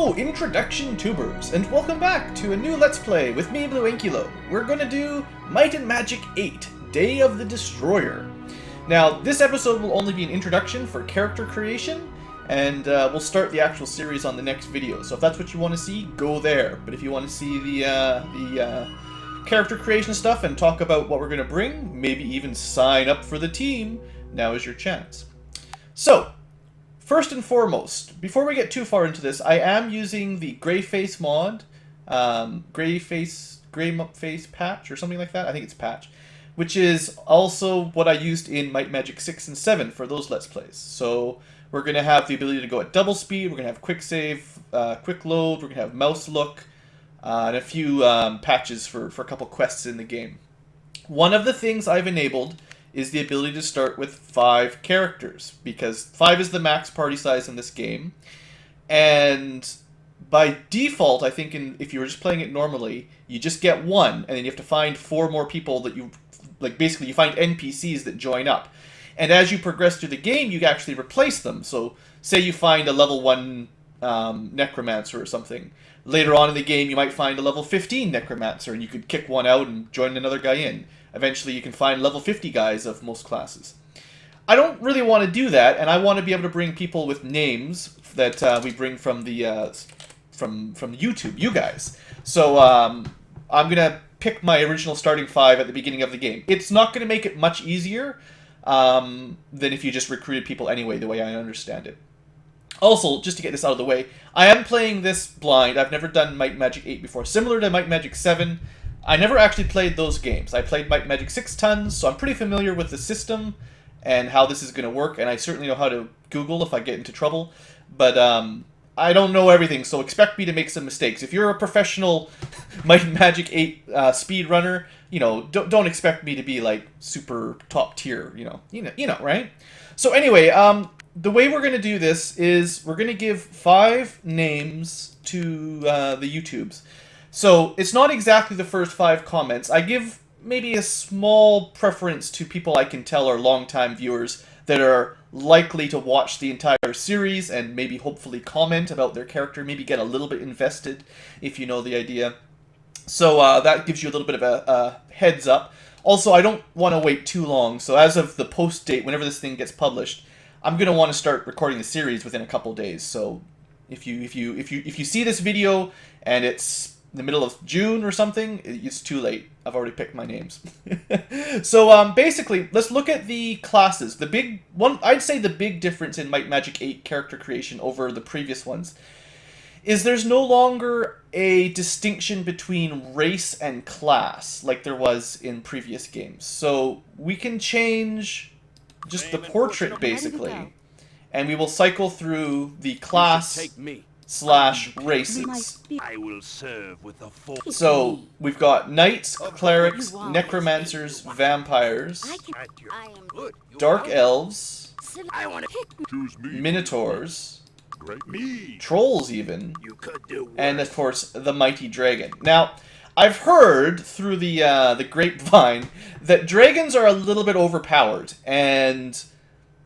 Hello, Introduction Tubers, and welcome back to a new Let's Play with me, BlueAnkylo. We're gonna do Might and Magic 8, Day of the Destroyer. Now, this episode will only be an introduction for character creation, and we'll start the actual series on the next video. So if that's what you want to see, go there. But if you want to see the character creation stuff and talk about what we're gonna bring, maybe even sign up for the team, now is your chance. So, first and foremost, before we get too far into this, I am using the GrayFace mod, GrayFace patch or something like that. I think it's patch, which is also what I used in Might Magic 6 and 7 for those Let's Plays. So we're going to have the ability to go at double speed, we're going to have quick save, quick load, we're going to have mouse look, and a few patches for a couple quests in the game. One of the things I've enabled is the ability to start with 5 characters, because 5 is the max party size in this game, and by default, I think if you were just playing it normally, you just get 1, and then you have to find 4 more people that you, like basically you find NPCs that join up, and as you progress through the game, you actually replace them. So say you find a level 1 Necromancer or something, later on in the game you might find a level 15 Necromancer, and you could kick one out and join another guy in. Eventually you can find level 50 guys of most classes. I don't really want to do that, and I want to be able to bring people with names that we bring from the from YouTube, you guys. So I'm going to pick my original starting 5 at the beginning of the game. It's not going to make it much easier than if you just recruited people anyway, the way I understand it. Also, just to get this out of the way, I am playing this blind. I've never done Might Magic 8 before. Similar to Might Magic 7, I never actually played those games. I played Might Magic 6 tons, so I'm pretty familiar with the system and how this is going to work, and I certainly know how to Google if I get into trouble. But I don't know everything, so expect me to make some mistakes. If you're a professional Might Magic 8 speedrunner, you know, don't expect me to be like super top tier, you know, right? So anyway, the way we're going to do this is we're going to give 5 names to the YouTubes. So it's not exactly the first 5 comments. I give maybe a small preference to people I can tell are longtime viewers that are likely to watch the entire series and maybe hopefully comment about their character, maybe get a little bit invested if you know the idea. So that gives you a little bit of a heads up. Also, I don't want to wait too long, so as of the post date, whenever this thing gets published, I'm going to want to start recording the series within a couple days. So if you see this video and it's the middle of June or something, it's too late. I've already picked my names. So basically, let's look at the classes. The big one, I'd say the big difference in Might Magic 8 character creation over the previous ones is there's no longer a distinction between race and class like there was in previous games. So we can change just the portrait basically, and we will cycle through the class / races. I will serve with the force. So we've got knights, clerics, necromancers, vampires, dark elves, minotaurs, trolls even, and of course the mighty dragon. Now, I've heard through the grapevine that dragons are a little bit overpowered and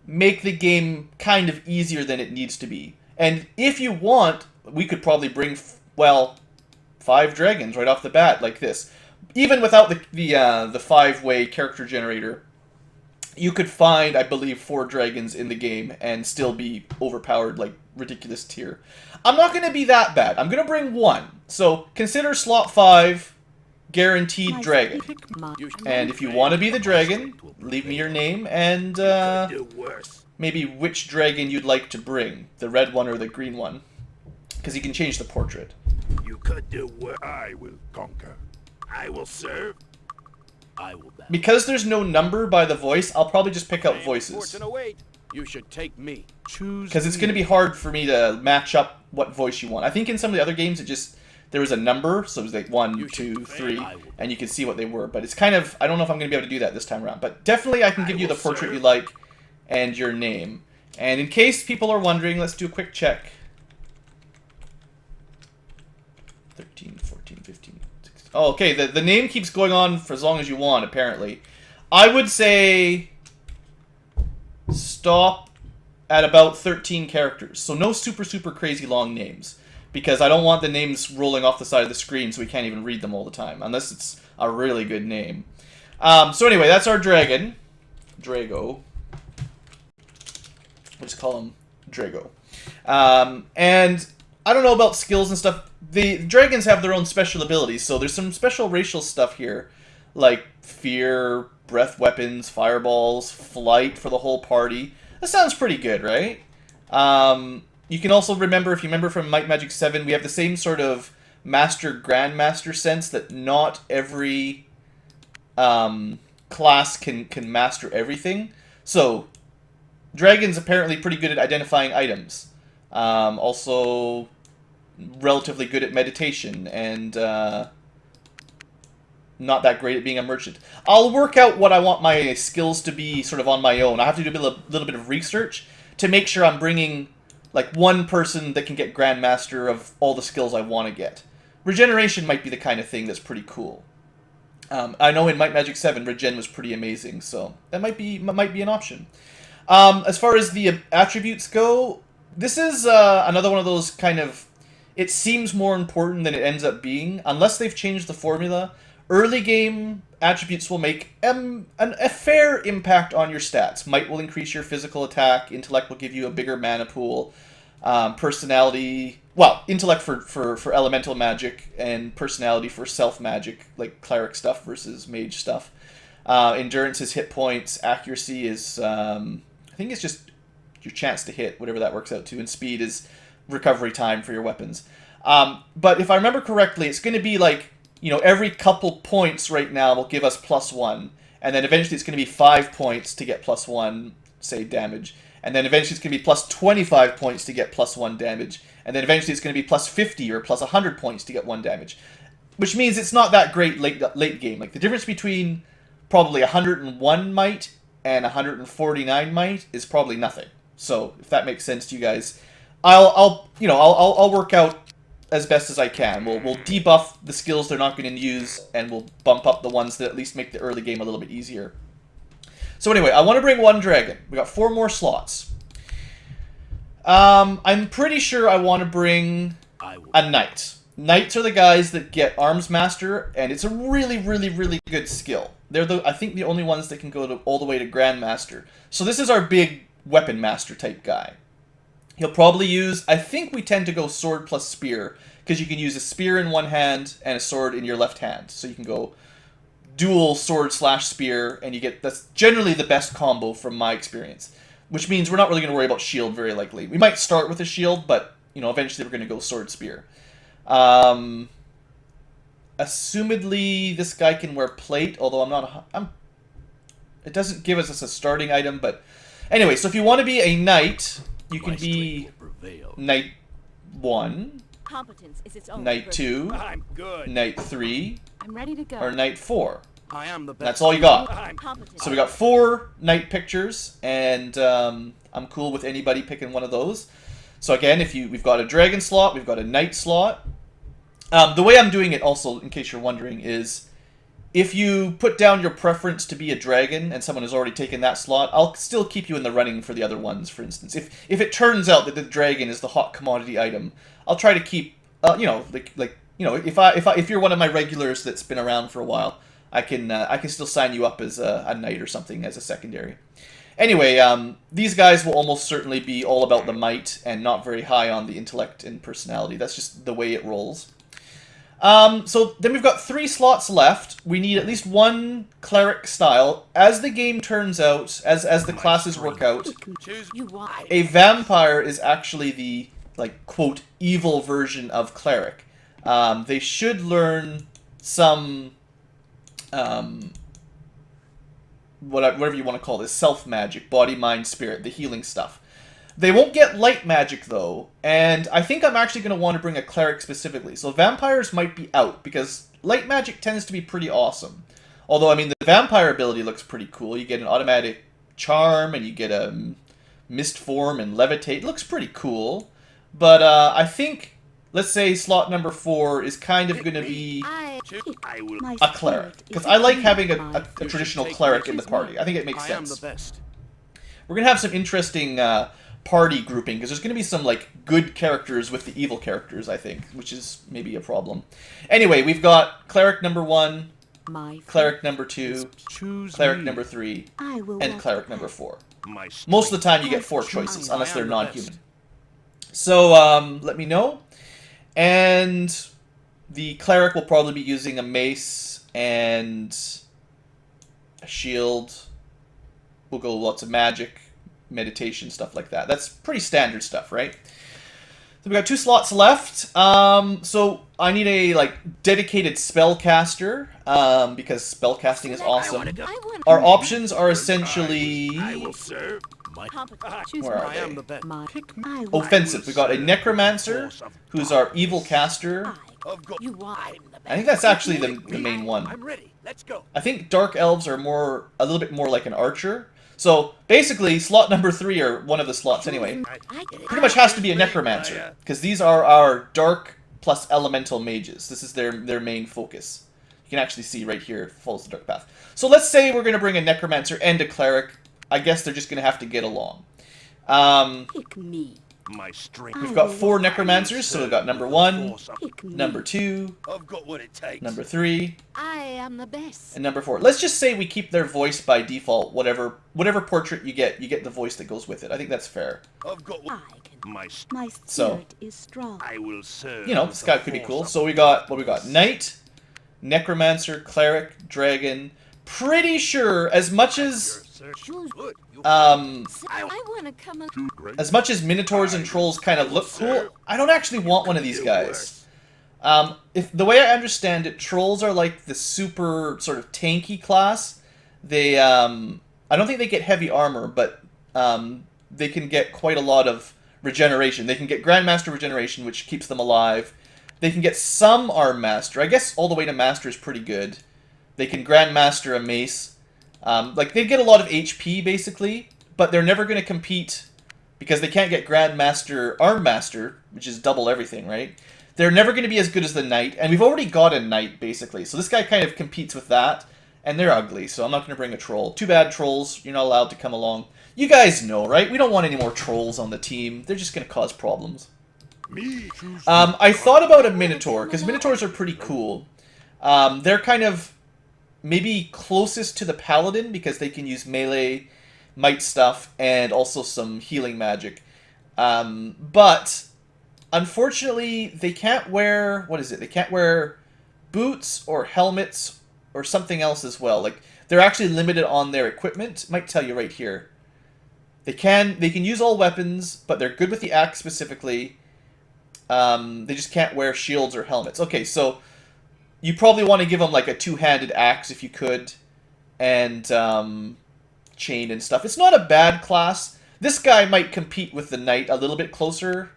make the game kind of easier than it needs to be. And if you want, we could probably bring, well, 5 dragons right off the bat, like this. Even without the 5-way character generator, you could find, I believe, 4 dragons in the game and still be overpowered, like, ridiculous tier. I'm not going to be that bad. I'm going to bring 1. So, consider slot 5, guaranteed dragon. And if you want to be the dragon, leave me your name and, maybe which dragon you'd like to bring, the red one or the green one, because you can change the portrait. You could do worse. I will conquer. I will serve. I will battle. Because there's no number by the voice, I'll probably just pick out voices. You should take me. Choose. Because it's going to be hard for me to match up what voice you want. I think in some of the other games there was a number, so it was like 1, 2, 3, and you could see what they were. But it's kind of, I don't know if I'm going to be able to do that this time around. But definitely I can give you the portrait you like and your name. And in case people are wondering, let's do a quick check. 13, 14, 15, 16. Oh, okay, the name keeps going on for as long as you want, apparently. I would say stop at about 13 characters. So no super crazy long names. because I don't want the names rolling off the side of the screen so we can't even read them all the time, unless it's a really good name. So anyway, that's our dragon. Drago. We'll just call him Drago. And I don't know about skills and stuff. The dragons have their own special abilities, so there's some special racial stuff here, like fear, breath weapons, fireballs, flight for the whole party. That sounds pretty good, right? You can also remember, if you remember from Might Magic 7, we have the same sort of Master-Grandmaster sense that not every class can master everything. So, dragons apparently pretty good at identifying items. Also, relatively good at meditation, and not that great at being a merchant. I'll work out what I want my skills to be sort of on my own. I have to do a little bit of research to make sure I'm bringing like one person that can get Grandmaster of all the skills I want to get. Regeneration might be the kind of thing that's pretty cool. I know in Might Magic 7, Regen was pretty amazing, so that might be an option. As far as the attributes go, this is another one of those kind of... It seems more important than it ends up being. Unless they've changed the formula, early game attributes will make a fair impact on your stats. Might will increase your physical attack, intellect will give you a bigger mana pool, personality... Well, intellect for elemental magic, and personality for self magic, like cleric stuff versus mage stuff. Endurance is hit points, accuracy is... I think it's just your chance to hit, whatever that works out to, and speed is recovery time for your weapons. But if I remember correctly, it's going to be like, you know, every couple points right now will give us +1, and then eventually it's going to be 5 points to get +1, say, damage, and then eventually it's going to be +25 points to get +1 damage, and then eventually it's going to be +50 or +100 points to get 1 damage, which means it's not that great late game. Like, the difference between probably 101 might and 149 might is probably nothing. So, if that makes sense to you guys, I'll work out as best as I can. We'll debuff the skills they're not going to use, and we'll bump up the ones that at least make the early game a little bit easier. So anyway, I want to bring one dragon. We got 4 more slots. I'm pretty sure I want to bring a knight. Knights are the guys that get Arms Master, and it's a really, really, really good skill. They're I think the only ones that can go all the way to Grandmaster. So this is our big Weapon Master type guy. He'll probably use... I think we tend to go sword plus spear, because you can use a spear in one hand and a sword in your left hand. So you can go dual sword/spear, and you get... That's generally the best combo from my experience. Which means we're not really going to worry about shield very likely. We might start with a shield, but, you know, eventually we're going to go sword/spear. Assumedly, this guy can wear plate, although I'm not... it doesn't give us a starting item, but... Anyway, so if you want to be a knight, you can be Knight 1, Knight 2, Knight 3, I'm ready to go. or Knight 4. I am the best. That's all you got. Competent. So we got 4 knight pictures, and I'm cool with anybody picking one of those. So again, we've got a dragon slot, we've got a knight slot. The way I'm doing it also, in case you're wondering, is if you put down your preference to be a dragon and someone has already taken that slot, I'll still keep you in the running for the other ones, for instance. If it turns out that the dragon is the hot commodity item, I'll try to keep, if you're one of my regulars that's been around for a while, I can still sign you up as a knight or something as a secondary. Anyway, these guys will almost certainly be all about the might and not very high on the intellect and personality. That's just the way it rolls. So then we've got 3 slots left. We need at least 1 cleric style. As the game turns out, as the classes work out, a vampire is actually the, like, quote, evil version of cleric. They should learn some, whatever you want to call this, self-magic, body, mind, spirit, the healing stuff. They won't get light magic, though, and I think I'm actually going to want to bring a cleric specifically. So vampires might be out, because light magic tends to be pretty awesome. Although, I mean, the vampire ability looks pretty cool. You get an automatic charm, and you get a mist form and levitate. It looks pretty cool. But I think, let's say slot number 4 is kind of going to be a cleric. Because I like having a traditional cleric in the party. I think it makes sense. We're going to have some interesting... party grouping, because there's going to be some like good characters with the evil characters, I think, which is maybe a problem. Anyway, we've got Cleric number 1, Cleric number 2, Cleric number 3, and Cleric number 4. Most of the time you get 4 choices, unless they're non-human. So, let me know. And the Cleric will probably be using a mace and a shield. We'll go lots of magic, meditation, stuff like that. That's pretty standard stuff, right? So we got 2 slots left. So I need a like dedicated spellcaster because spellcasting is awesome. Our options are essentially where are they? Offensive. We got a Necromancer, who's our evil caster. I think that's actually the main one. I think Dark Elves are a little bit more like an archer. So basically, slot number 3, or one of the slots anyway, pretty much has to be a Necromancer, because these are our dark plus elemental mages. This is their main focus. You can actually see right here, it follows the dark path. So let's say we're going to bring a Necromancer and a Cleric. I guess they're just going to have to get along. Pick me. My strength. We've got 4 Necromancers, so we've got number 1, number 2, I've got what it takes. number 3, I am the best. and number 4. Let's just say we keep their voice by default. Whatever portrait you get the voice that goes with it. I think that's fair. I've got what I can. my My spirit So, is strong. I will serve. you know, this guy could be cool. So we got Knight, Necromancer, Cleric, Dragon. Pretty sure as much as I want to come and as much as Minotaurs and Trolls kind of look cool, I don't actually want one of these guys. If the way I understand it, Trolls are like the super sort of tanky class. They I don't think they get heavy armor, but they can get quite a lot of regeneration. They can get Grandmaster regeneration, which keeps them alive. They can get some Arm Master. I guess all the way to Master is pretty good. They can Grandmaster a mace. Like, they get a lot of HP, basically, but they're never going to compete because they can't get Grandmaster Arm Master, which is double everything, right? They're never going to be as good as the Knight, and we've already got a Knight, basically. So this guy kind of competes with that, and they're ugly, so I'm not going to bring a Troll. Too bad, Trolls. You're not allowed to come along. You guys know, right? We don't want any more Trolls on the team. They're just going to cause problems. I thought about a Minotaur, because Minotaurs are pretty cool. They're kind of maybe closest to the Paladin, because they can use melee, might stuff, and also some healing magic. But unfortunately, they can't wear, what is it? They can't wear boots or helmets or something else as well. Like, they're actually limited on their equipment. Might tell you right here. They can use all weapons, but they're good with the axe specifically. They just can't wear shields or helmets. Okay, so you probably want to give them like a two-handed axe if you could, and chain and stuff. It's not a bad class. This guy might compete with the Knight a little bit closer,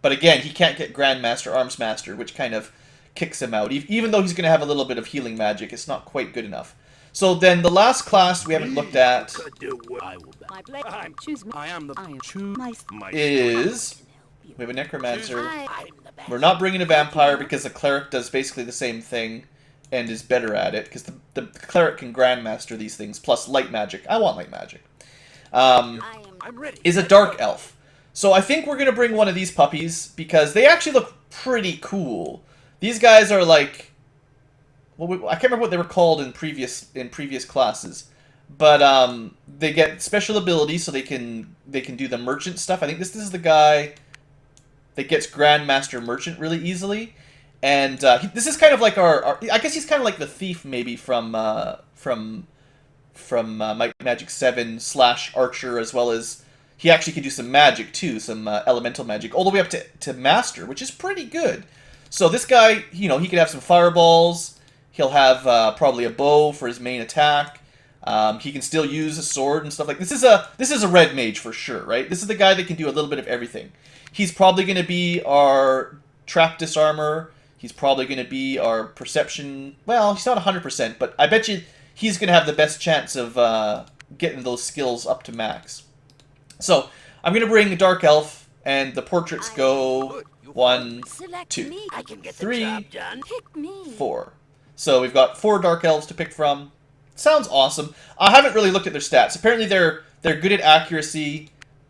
but again, he can't get Grandmaster Arms Master, which kind of kicks him out. Even though he's going to have a little bit of healing magic, it's not quite good enough. So then the last class we haven't looked at my blade. Choose me. I am the choose my is we have a Necromancer. I'm the best. We're not bringing a Vampire because the Cleric does basically the same thing and is better at it, because the Cleric can Grandmaster these things, plus light magic. I want light magic. I'm ready. Is a Dark Elf. So I think we're going to bring one of these puppies, because they actually look pretty cool. These guys are like, well, I can't remember what they were called in previous classes, but they get special abilities, so they can do the merchant stuff. I think this is the guy that gets Grandmaster Merchant really easily, and this is kind of like our I guess he's kind of like the thief maybe from Might Magic 7 / Archer, as well as he actually can do some magic too, some elemental magic, all the way up to Master, which is pretty good. So this guy, you know, he could have some fireballs. He'll have probably a bow for his main attack. He can still use a sword and stuff like this. This is a red mage for sure, right? This is the guy that can do a little bit of everything. He's probably going to be our trap disarmor. He's probably going to be our perception. Well, he's not 100%, but I bet you he's going to have the best chance of getting those skills up to max. So I'm going to bring a Dark Elf, and the portraits go 1, Select 2, me. I can get 3, the job done. Pick me. 4. So we've got 4 Dark Elves to pick from. Sounds awesome. I haven't really looked at their stats. Apparently they're good at accuracy.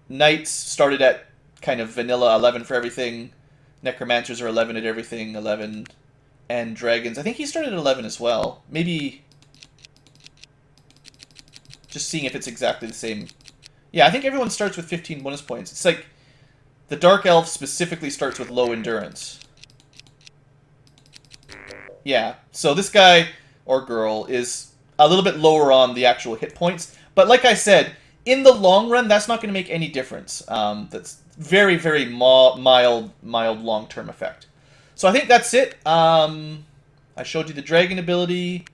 Knights started at kind of vanilla 11 for everything. Necromancers are 11 at everything, 11. And Dragons, I think he started at 11 as well. Maybe... Just seeing if it's exactly the same. Yeah, I think everyone starts with 15 bonus points. It's like the Dark Elf specifically starts with low endurance. Yeah, so this guy, or girl, is a little bit lower on the actual hit points. But like I said, in the long run, that's not going to make any difference. That's very, very mild long-term effect. So I think that's it. I showed you the Dragon ability.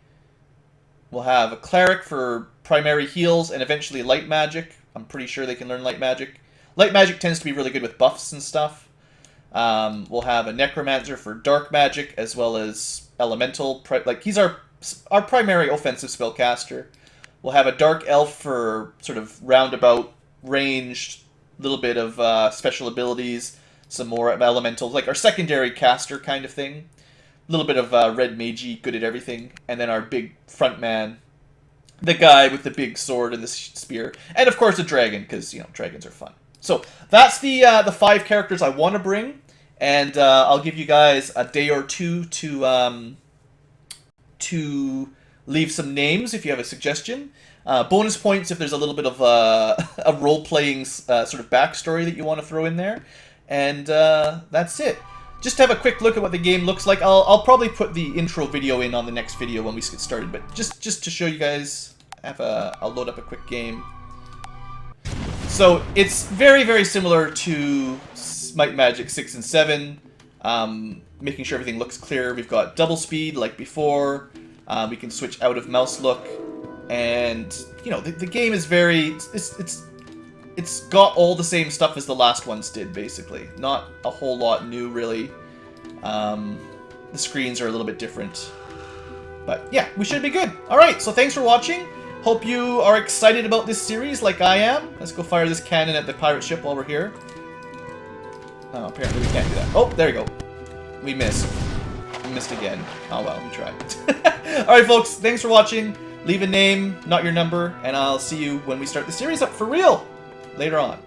We'll have a Cleric for primary heals and eventually Light Magic. I'm pretty sure they can learn Light Magic. Light Magic tends to be really good with buffs and stuff. We'll have a Necromancer for Dark Magic as well as Elemental. Like, he's our primary offensive spellcaster. We'll have a Dark Elf for sort of roundabout, ranged, little bit of special abilities, some more elementals, like our secondary caster kind of thing. A little bit of red magey, good at everything. And then our big front man, the guy with the big sword and the spear. And of course a dragon, because, you know, dragons are fun. So that's the 5 characters I want to bring. And I'll give you guys a day or two to leave some names if you have a suggestion. Bonus points if there's a little bit of a role-playing sort of backstory that you want to throw in there. And that's it. Just to have a quick look at what the game looks like. I'll probably put the intro video in on the next video when we get started. But just to show you guys, I'll load up a quick game. So it's very, very similar to Might Magic 6 and 7. Making sure everything looks clear. We've got double speed like before. We can switch out of mouse look. And, you know, the game is very... It's got all the same stuff as the last ones did, basically. Not a whole lot new, really. The screens are a little bit different. But, yeah, we should be good. Alright, so thanks for watching. Hope you are excited about this series like I am. Let's go fire this cannon at the pirate ship while we're here. Oh, apparently we can't do that. Oh, there you go. We missed. We missed again. Oh well, we tried. Alright folks, thanks for watching. Leave a name, not your number, and I'll see you when we start the series up for real later on.